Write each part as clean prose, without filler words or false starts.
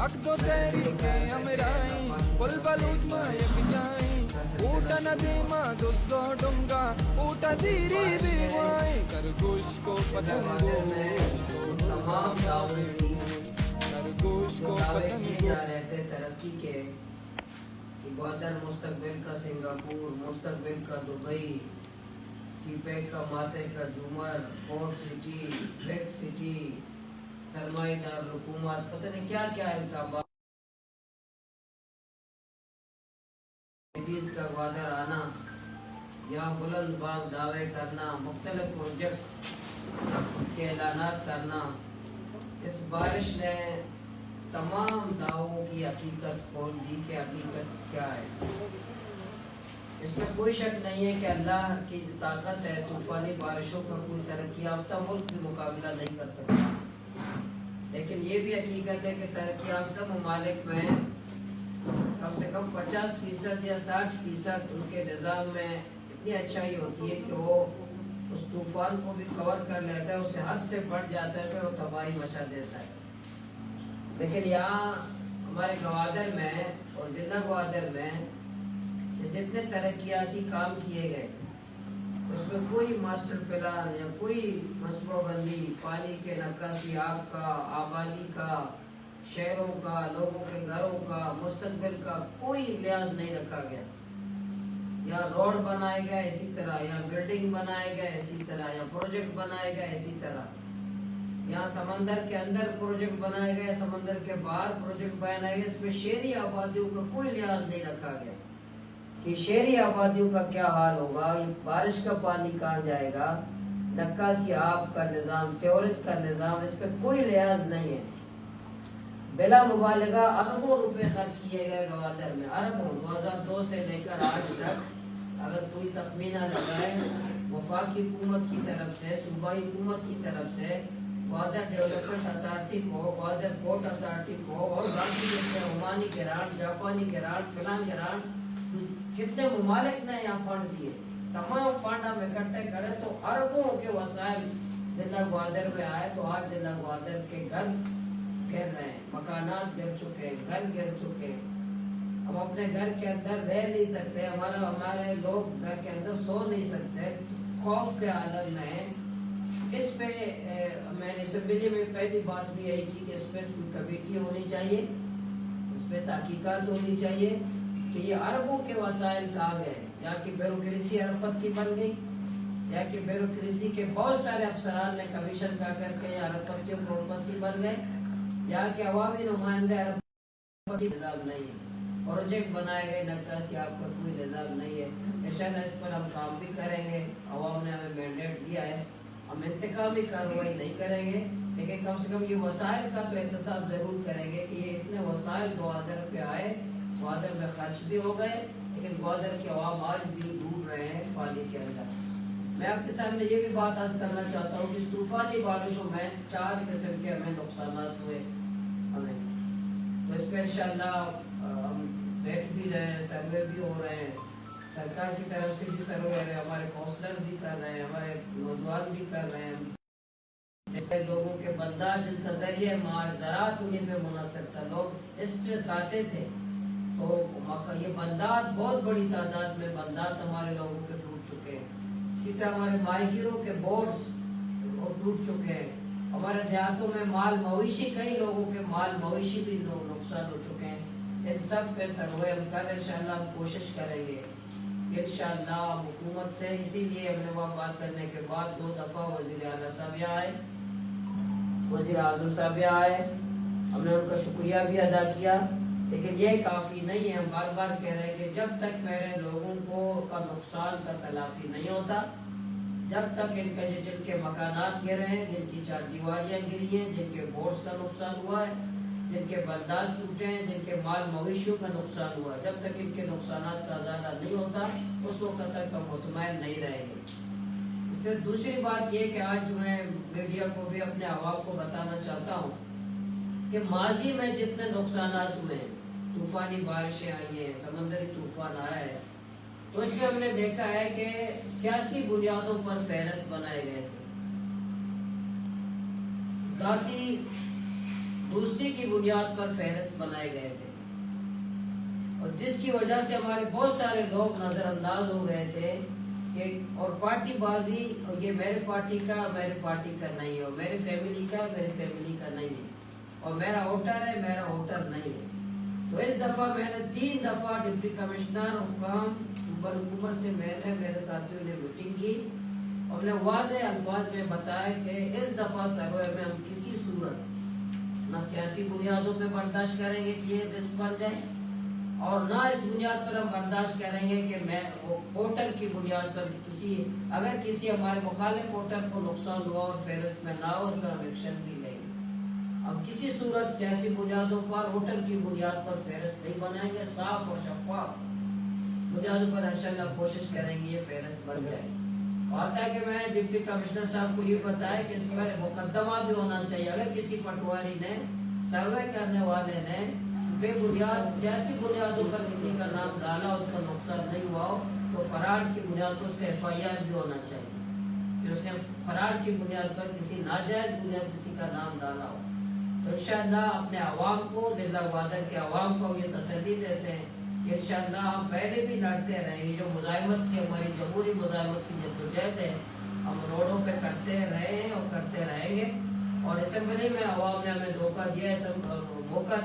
أخذوا تاريخ أمرائي كل بلوج ما يكجائي اوٹا ندیما دوزو ڈونگا اوٹا دیری بیوائی خرگوش کو پتنگوش تمام دعوے کی خرگوش کو دعوے کیے پتنگوش جا رہے تھے ترقی کے کہ گوادر مستقبل کا سنگاپور، مستقبل کا دبئی، سی پیک کا ماتے کا جومر، پورٹ سٹی، بیک سٹی، سرمایہ دار حکومت، پتہ نہیں کیا کیا ان کا بات کا گوادر آنا، یہاں بلند بانگ دعوے کرنا، مختلف پروجیکٹس کے اعلانات کرنا. اس بارش نے تمام دعووں کی حقیقت کھول دی کہ حقیقت کیا ہے. اس میں کوئی شک نہیں ہے کہ اللہ کی جو طاقت ہے طوفانی بارشوں کا کوئی ترقی یافتہ ملک بھی مقابلہ نہیں کر سکتا. لیکن یہ بھی حقیقت ہے کہ ترقی یافتہ ممالک میں کم سے کم 50% یا 60% ان کے نظام میں اتنی اچھائی ہوتی ہے کہ وہ اس طوفان کو بھی کور کر لیتا ہے، اس سے حد سے بڑھ جاتا ہے، پھر وہ تباہی مچا دیتا ہے. لیکن یہاں ہمارے گوادر میں اور ضلع گوادر میں جتنے ترقیاتی کام کیے گئے اس میں کوئی ماسٹر پلان یا کوئی منصوبہ بندی، پانی کے نکاسی، آگ کا، آبادی کا، شہروں کا، لوگوں کے گھروں کا، مستقبل کا کوئی لحاظ نہیں رکھا گیا. یا روڈ بنائے گیا اسی طرح، یا بلڈنگ بنائے گیا اسی طرح، یا پروجیکٹ بنائے گیا اسی طرح. یہاں سمندر کے اندر پروجیکٹ بنائے گئے، سمندر کے باہر پروجیکٹ بنائے گئے. اس میں شہری آبادیوں کا کوئی لحاظ نہیں رکھا گیا کہ شہری آبادیوں کا کیا حال ہوگا، بارش کا پانی کہاں جائے گا، نکاسی آب کا نظام، سیوریج کا نظام، اس پہ کوئی لحاظ نہیں ہے. بلا مبالغہ اربوں روپے خرچ کیے گئے گوادر میں، اربوں. 2002 سے لے کر آج تک اگر کوئی تخمینہ لگائے وفاقی حکومت کی طرف سے، صوبائی حکومت کی طرف سے، گوادر ڈیولپمنٹ اتھارٹی کو، گوادر پورٹ اتھارٹی کو اور باقی جیسے عمانی گرانٹ، جاپانی گرانٹ، فلان گرانٹ، کتنے ممالک نے یہاں فنڈ دیے، تمام فنڈ ہم اکٹھے کریں تو اربوں کے وسائل ضلع گوادر میں آئے. تو آج ضلع گوادر کے گھر گر رہے ہیں، مکانات گر چکے ہیں، گھر گر چکے ہیں. ہم اپنے گھر کے اندر رہ نہیں سکتے، ہمارے لوگ گھر کے اندر سو نہیں سکتے، خوف کے عالم میں. اس پہ میں نے اسمبلی میں پہلی بات بھی یہی کی کہ اس پہ کوئی کمیٹی ہونی چاہیے، اس پہ تحقیقات ہونی چاہیے کہ یہ اربوں کے وسائل کہاں گئے. یا کہ بیوروکریسی اربپتی بن گئی، یا کہ بیوروکریسی کے بہت سارے افسران نے کمیشن کا کر کے اربپتی اور کروڑپتی بن گئے، یا کہ عوامی نمائندے اربپتی. نظام نہیں ہے، پروجیکٹ بنائے گئے، نکاسی آپ کا کوئی نظام نہیں ہے. انشاءاللہ اس پر ہم کام بھی کریں گے، عوام نے ہمیں مینڈیٹ دیا ہے. ہم انتقامی کارروائی نہیں کریں گے، لیکن کم سے کم یہ وسائل کا تو احتساب ضرور کریں گے کہ یہ اتنے وسائل گوادر پہ آئے، گوادر میں خرچ بھی ہو گئے، لیکن گوادر کے عوام آج بھی ڈوب رہے ہیں پانی کے اندر. میں آپ کے سامنے یہ بھی بات عرض کرنا چاہتا ہوں کہ اس طوفانی بارشوں میں 4 قسم کے ہمیں نقصانات ہوئے ہمیں. تو اس پہ انشاءاللہ ہم بیٹھ بھی رہے ہیں، سروے بھی ہو رہے ہیں، سرکار کی طرف سے بھی سروے ہے، ہمارے کونسلر بھی کر رہے ہیں، ہمارے نوجوان بھی کر رہے ہیں. جیسے لوگوں کے بندات جن کا ذریعہ زراعت انہیں پہ منحصر تھا، لوگ اس پہ کھاتے تھے، تو یہ بندات بہت بڑی تعداد میں بندات ہمارے لوگوں کے ٹوٹ چکے ہیں. اسی طرح ہمارے ماہی گیروں کے بورڈز ٹوٹ چکے ہیں. ہمارے دیہاتوں میں مال مویشی، کئی لوگوں کے مال مویشی بھی نقصان ہو چکے ہیں. ان سب پہ سروے ہم کر انشاءاللہ ہم کوشش کریں گے انشاءاللہ حکومت سے. اسی لیے ہم نے بات کرنے کے بعد 2 دفعہ وزیر اعلیٰ صاحب یہاں آئے، وزیر اعظم صاحب یہاں آئے، ہم نے ان کا شکریہ بھی ادا کیا. لیکن یہ کافی نہیں ہے. ہم بار بار کہہ رہے ہیں کہ جب تک میرے لوگوں کو کا نقصان کا تلافی نہیں ہوتا، جب تک جن کے مکانات گرے ہیں، جن کی 4 دیواریاں گری ہیں، جن کے بورڈز کا نقصان ہوا ہے، جن کے بندات ٹوٹے ہیں، جن کے مال مویشیوں کا نقصان ہوا ہے، جب تک ان کے نقصانات کا ازالہ نہیں ہوتا اس وقت تک ہم مطمئن نہیں رہیں گے. اس سے دوسری بات یہ کہ آج میں میڈیا کو بھی اپنے عوام کو بتانا چاہتا ہوں کہ ماضی میں جتنے نقصانات ہوئے ہیں، طوفانی بارشیں آئی ہیں، سمندری طوفان آیا ہے، تو اس میں ہم نے دیکھا ہے کہ سیاسی بنیادوں پر فہرست بنائے گئے تھے، ذاتی دوسری کی بنیاد پر فہرست بنائے گئے تھے، اور جس کی وجہ سے ہمارے بہت سارے لوگ نظر انداز ہو گئے تھے کہ اور پارٹی بازی، اور یہ میرے پارٹی کا نہیں ہے، اور میری فیملی کا نہیں ہے، اور میرا ووٹر ہے میرا ووٹر نہیں ہے۔ تو اس دفعہ میں نے 3 دفعہ ڈپٹی کمشنر حکام حکومت سے میں نے میرے ساتھیوں نے میٹنگ کی، اور نے واضح الفاظ میں بتایا کہ اس دفعہ سروے میں ہم کسی صورت نہ سیاسی بنیادوں پہ برداشت کریں گے کہ یہ رسک بن جائے، اور نہ اس بنیاد پر ہم برداشت کریں گے کہ میں ووٹر کی بنیاد پر اگر کسی ہمارے مخالف ووٹر کو نقصان ہوا اور فہرست میں نہ ہو، اس پر ہم ایکشن بھی لیں گے۔ ہم کسی صورت سیاسی بنیادوں پر ووٹر کی بنیاد پر فہرست نہیں بنائیں گے، صاف اور شفاف بنیادوں پر انشاءاللہ کوشش کریں گے یہ فہرست بن جائے۔ اور تھا کہ میں نے ڈپٹی کمشنر صاحب کو یہ بتایا کہ اس پر مقدمہ بھی ہونا چاہیے، اگر کسی پٹواری نے سروے کرنے والے نے بے بنیاد سیاسی بنیادوں پر کسی کا نام ڈالا، اس کا نقصان نہیں ہوا ہو، تو فراڈ کی بنیاد پر اس کا FIR بھی ہونا چاہیے کہ اس نے فراڈ کی بنیاد پر کسی ناجائز بنیاد کسی کا نام ڈالا ہو۔ تو انشاءاللہ اپنے عوام کو، ضلع گوادر کے عوام کو یہ تسلی دیتے ہیں کہ انشاءاللہ ہم پہلے بھی لڑتے رہے، یہ جو مزاحمت کی ہماری جمہوری مزاحمت کی جدوجہد ہے ہم روڈوں پہ کرتے رہے ہیں اور کرتے رہیں گے، اور اسمبلی میں عوام نے ہمیں موقع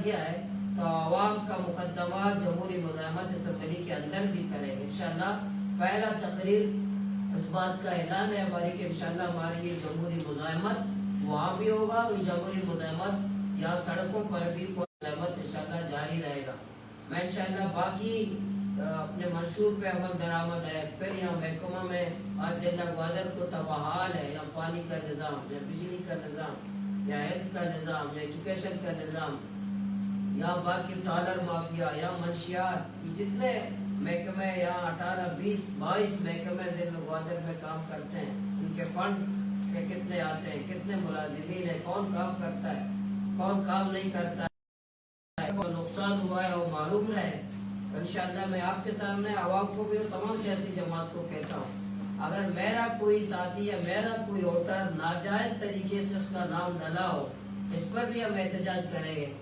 دیا ہے تو عوام کا مقدمہ جمہوری مزاحمت اسمبلی کے اندر بھی کریں گے انشاءاللہ۔ پہلا تقریر اس بات کا اعلان ہے ہماری کہ انشاءاللہ ہماری یہ جمہوری مزاحمت وہاں بھی ہوگا، یہ جمہوری مزاحمت یا سڑکوں پر بھی مزاحمت انشاءاللہ جاری رہے گا۔ میں انشاءاللہ باقی اپنے منشور پہ عمل درآمد ہے، پھر یہاں محکمہ میں آج ضلع گوادر کو تباہال ہے، یا پانی کا نظام یا بجلی کا نظام یا ہیلتھ کا نظام یا ایجوکیشن کا نظام یا باقی ٹالر مافیا یا منشیات، یہ جتنے محکمے یا 18 20 22 محکمے ضلع گوادر میں کام کرتے ہیں، ان کے فنڈ کے کتنے آتے ہیں، کتنے ملازمین ہیں، کون کام کرتا ہے کون کام نہیں کرتا ہے، کو نقصان ہوا ہے وہ معلوم رہے۔ انشاءاللہ میں آپ کے سامنے عوام کو بھی اور تمام سیاسی جماعت کو کہتا ہوں، اگر میرا کوئی ساتھی یا میرا کوئی ووٹر ناجائز طریقے سے اس کا نام ڈلا ہو، اس پر بھی ہم احتجاج کریں گے۔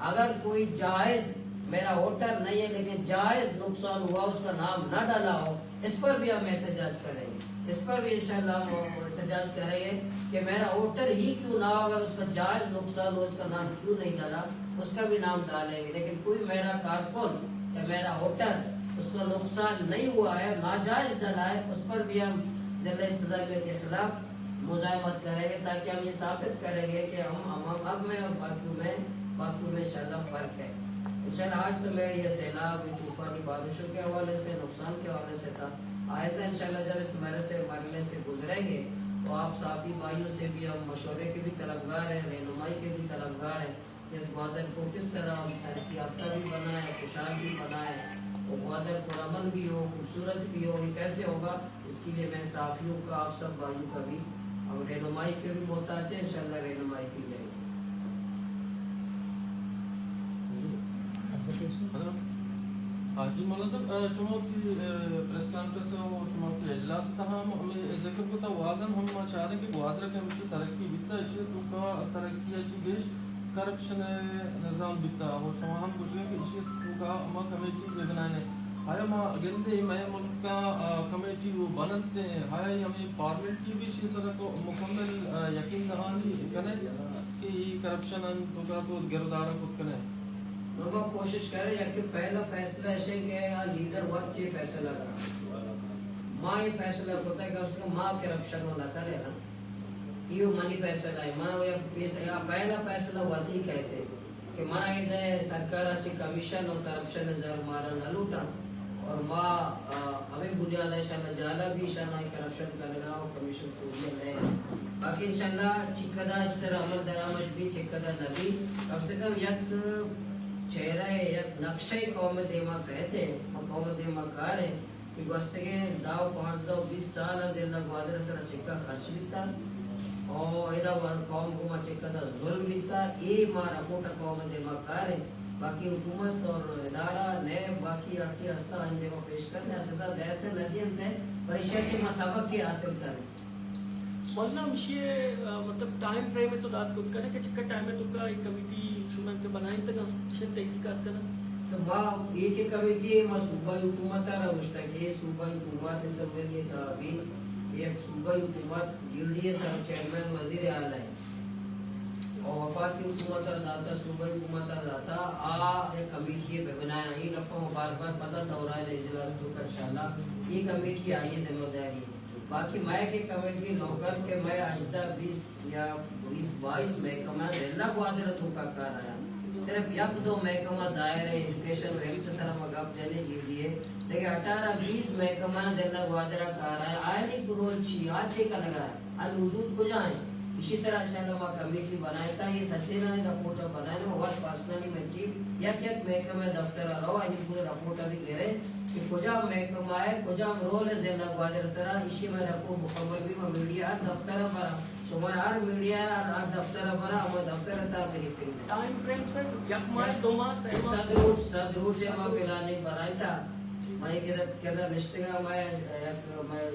اگر کوئی جائز میرا ووٹر نہیں ہے لیکن جائز نقصان ہوا اس کا نام نہ ڈالا ہو، اس پر بھی ہم احتجاج کریں گے، اس پر بھی انشاءاللہ ہم احتجاج کریں گے کہ میرا ووٹر ہی کیوں نہ ہو، اگر اس کا جائز نقصان ہو اس کا نام کیوں نہیں ڈالا، اس کا بھی نام ڈالیں گے۔ لیکن کوئی میرا کارکن یا میرا ووٹر اس کا نقصان نہیں ہوا ہے، ناجائز ڈالا ہے، اس پر بھی ہم ضلع انتظامیہ کے خلاف مزاحمت کریں گے، تاکہ ہم یہ ثابت کریں گے کہ ہم اب میں اور باقیوں میں انشاءاللہ فرق ہے۔ انشاءاللہ آج تو میرے یہ سیلاب طوفانی بارشوں کے حوالے سے، نقصان کے حوالے سے تھا، آئندہ انشاءاللہ جب اس مرحلے سے گزریں گے تو آپ صحافی بھائیوں سے بھی ہم مشورے کے بھی طلبگار ہیں، رہنمائی کے بھی طلبگار ہیں، اس گوادر کو کس طرح ہم ترقی یافتہ بھی بنائیں، خوشحال بھی بنائیں، وہ گوادر پرامن بھی ہو، خوبصورت بھی ہو، یہ کیسے ہوگا، اس کے لیے میں صحافیوں کا، آپ سب بھائیوں کا بھی ہم رہنمائی کے بھی محتاج ہیں، انشاءاللہ رہنمائی بھی لیں گے۔ جی مولانا صاحب، شما کی پریس کانفرنس و شما کی اجلاس تھا، ہم ذکر کو تھا واگن ہم چاہ رہے ہیں کہ گوادر کے ہمیشہ ترقی بیتا ہے تو کا ترقی ہے گیش کرپشن نظام بیتا اور شما ہم کچھ گئے کہ اس تو کا ہم کمیٹی بنانے آیا ما گندے میں ملک کا کمیٹی وہ بنتے ہیں، آیا ہمیں پارلیمنٹ کی بھی اس طرح کو مکمل یقین دہانی کریں کہ کرپشن تو کا کو گردارہ خود کریں۔ ہم کوشش کریں کہ پہلا فیصلہ ایسے کہ لیڈر وقت سے فیصلہ کرا ماں یہ فیصلہ ہوتا ہے کہ اس کا ماں کرپشن ہونا کرے نا، یہ منی فیصلہ ہے ماں یا پہلا فیصلہ ہوتی کہتے ہیں کہ ماں یہ سرکار اچھی کمیشن اور کرپشن زر مارا نہ لوٹا، اور ماں ہمیں بنیاد انشاءاللہ جالا بھی شانہ کرپشن کرے گا اور کمیشن کو رہے گا۔ باقی انشاءاللہ چکدہ اس طرح عمل درآمد بھی چکدہ نبی کم سے کم یک چہرہ یک نقشہ قوم دیما کہتے ہیں، قوم دیما کار ہے کہ گوستگے 10 5 10 20 سال ضلع گوادر سر چکا خرچ بیتا اور ایدہ قوم کو ما چکا دا ظلم بیتا، ای مارا کوٹا قوم دیما کار ہے۔ باقی حکومت اور ادارہ نئے باقی آکی ہستا آئندے میں پیش کرنے سزا دیتے ندین تے پریشہ کی مسابق کی حاصل کریں۔ مولانا مشیے مطلب ٹائم فریم تو دات کو کرنے کہ چکر ٹائم تو کا ایک کمیٹی شما کے بنائیں تک شن تحقیقات کرنا تو ما یہ کہ کمیٹی ما صوبہ حکومت را مشتاق صوبہ حکومت اسمبلی کا بھی ایک صوبہ حکومت جی ڈی ایس چیئرمین وزیر اعلی ہے اور وفاقی حکومت داتا صوبہ حکومت داتا ایک کمیٹی پہ بنایا یہ گپا بار بار پتہ دورہ اجلاس تو انشاءاللہ یہ کمیٹی آئی ہے ذمہ داری باقی میں کے کمیٹی لوکل کے میں اجدہ 20 یا 22 محکمہ ضلع گوادر تو کا کار آیا صرف یک دو محکمہ ظاہر ہے ایجوکیشن ویل سے سر مگاب جانے جی دیے لیکن 18-20 محکمہ ضلع گوادر کار آیا آئے نہیں گرول چی آج کا لگا ہے آج وجود کو جائیں اسی طرح انشاءاللہ وہاں کمیٹی بنائے تھا یہ سچینا نے رپورٹر بنائے نا وقت پاسنانی میں ٹیم یک محکمہ دفتر رہو آج پورے رپورٹر بھی لے رہے کہ کجا محکمہ ہے کجا رول ہے ضلع گوادر سرا اسی میں رپورٹ مکمل بھی میں میڈیا ہر دفتر پر شمار ہر میڈیا ہر دفتر پر ہمیں دفتر تھا میری فلم ٹائم فریم سر یک ماہ 2 ماہ صدروٹ سے ہمیں پلانے بنائے تھا میں کہتا لشتگاہ میں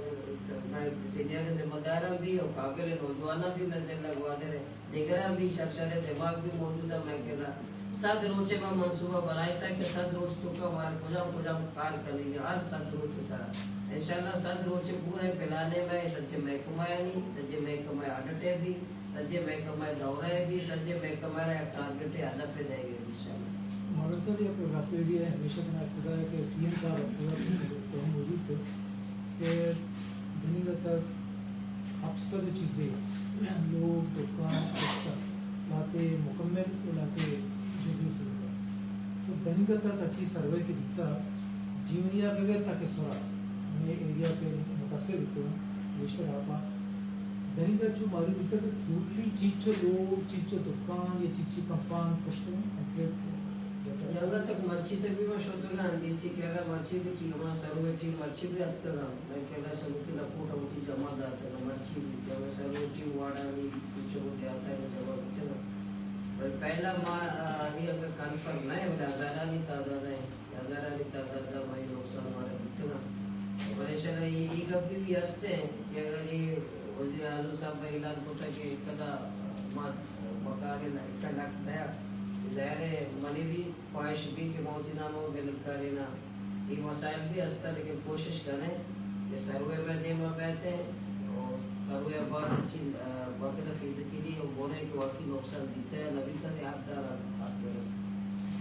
سینئر ذمہ دارہ بھی اور قابل نوجوانہ بھی میں ضلع گوادر ہے دیگرہ بھی شخصر دماغ بھی موجود ہے میں کہتا 7 روچے میں منصوبہ بنایا تھا کہ 7 روز تو کا ہمارے کجا کار کریں گے ہر 7 روچے سارا انشاءاللہ 7 روچے پورے پلانے میں سجے محکمہ یعنی سجے محکمہ آڈٹے بھی سجے محکمہ دورہ بھی سجے محکمہ ٹارگٹ ہدف دے گے انشاءاللہ مگر صاحب یہ فوٹوگرافی آئیڈیا ہے ہمیشہ میں ابتدا ہے کہ سی ایم صاحب تو ہم موجود تھے کہ دنیا تک اکثر چیزیں لوگ دکان لاتے مکمل لاتے جزوی صورت تو دنیا تک اچھی سروے کی دکھتا جیونیا بغیر تاکہ سورا ہمیں ایریا کے متاثر ہوتے ہیں بیشتر آپ دنیا جو معلوم ہوتا ہے کہ ٹوٹلی چیچو لوگ چیچو دکان یا چیچی کمپان پشتوں کمپلیٹ یہاں تک مرچی تک بھی میں شوتو گا اندیسی کہہ رہا مرچی بھی تھی ہمارا سروے ٹیم مرچی بھی ات کر میں کہہ رہا شروع کی رپورٹ ہوتی جمع داتا ہے مرچی بھی جب میں سروے ٹیم وارڈا بھی کچھ ہوتے آتا ہے جمع ہوتے ہیں پہلا ماہ یہ اگر کنفرم نہیں بلے ہزارانی تعداد ہے ہزارانی تعداد ہے وہی نقصان ہمارے ہوتے ہیں پریشان یہ کب بھی ہستے ہیں کہ اگر یہ وزیر اعظم صاحب کا اعلان ہوتا ہے کہ کدا مکارے کا لاکھ دیا ظاہر ہے منی بھی خواہش بھی کہ موتی ناموں بل کرینا یہ مسائل بھی ہستا لیکن کوشش کریں کہ سروے میں دے میں بیٹھے اور سروے بعد اچھی باقی فزیکلی اور بولے کہ واقعی نقصان دیتے ہیں نبی کا آپ دار آپ کے رس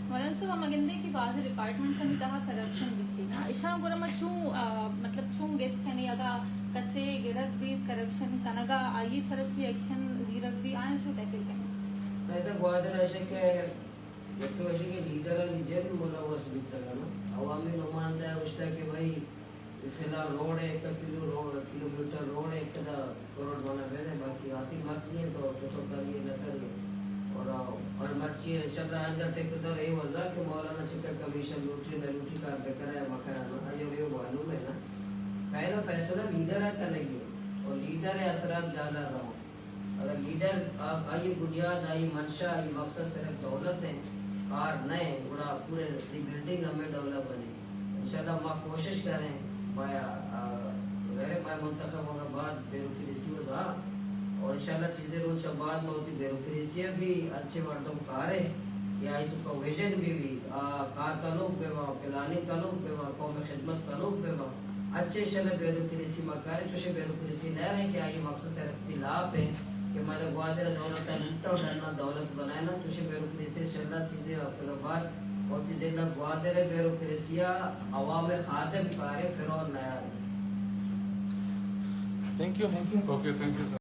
مولانا صاحب مگندے کی بعض ڈپارٹمنٹ سے کہا کرپشن دکھتی نا اشا گورما چوں مطلب چوں گت کنی اگا کسے گرک دی کرپشن کنگا آئی سرچی ایکشن زیرک دی آئیں شو ٹیکل کریں میں تو گوادر ایسے کہ ایک تو ایسے کہ لیڈر ہے لیجر ملوث بھی تھا نا عوامی نمائندہ ہے اس طرح کہ بھائی فی الحال روڈ ہے 1 کلومیٹر روڈ ہے 1 کروڑ بنا پہ ہے باقی آتی مرضی ہے تو کریے نہ کریے اور مرچی انشاءاللہ اندر ٹیکدر یہ وضع کہ مولانا چکر کمیشن لوٹری میں لوٹی کا بکر ہے مکرانا یہ معلوم ہے نا پہلا فیصلہ لیڈر ہے کرنے کی اور لیڈر ہے اثرات ڈالا رہا ہوں اگر لیڈر آپ آئی بنیاد آئی منشا آئی مقصد صرف دولت ہے کار نئے بڑا پورے بلڈنگ ہمیں ڈیولپ بنے انشاءاللہ ماں کوشش کریں غیر میں منتخب ہوگا بعد بیروکریسی ہو جا اور انشاءاللہ چیزیں روچہ بعد میں ہوتی بیروکریسیاں بھی اچھے مردم کارے یا تو کا ویژن بھی کار کا لوگ پہ وہاں پلاننگ کا لوگ پہ وہاں قوم خدمت کا لوگ پہ وہاں اچھے انشاءاللہ بیروکریسی مکارے توشے بیروکریسی نہ رہے کہ آئی مقصد صرف اختلاف ہے کہ مدد گوادر دولت لوٹا اور ڈرنا دولت بنائے نا توشے بیروکریسی انشاءاللہ چیزیں رابطہ کے بعد اور ضلع گوادر بیروکریسیا عوام خادم کارے فرون نیا Thank you. Thank you. Okay, thank you, sir.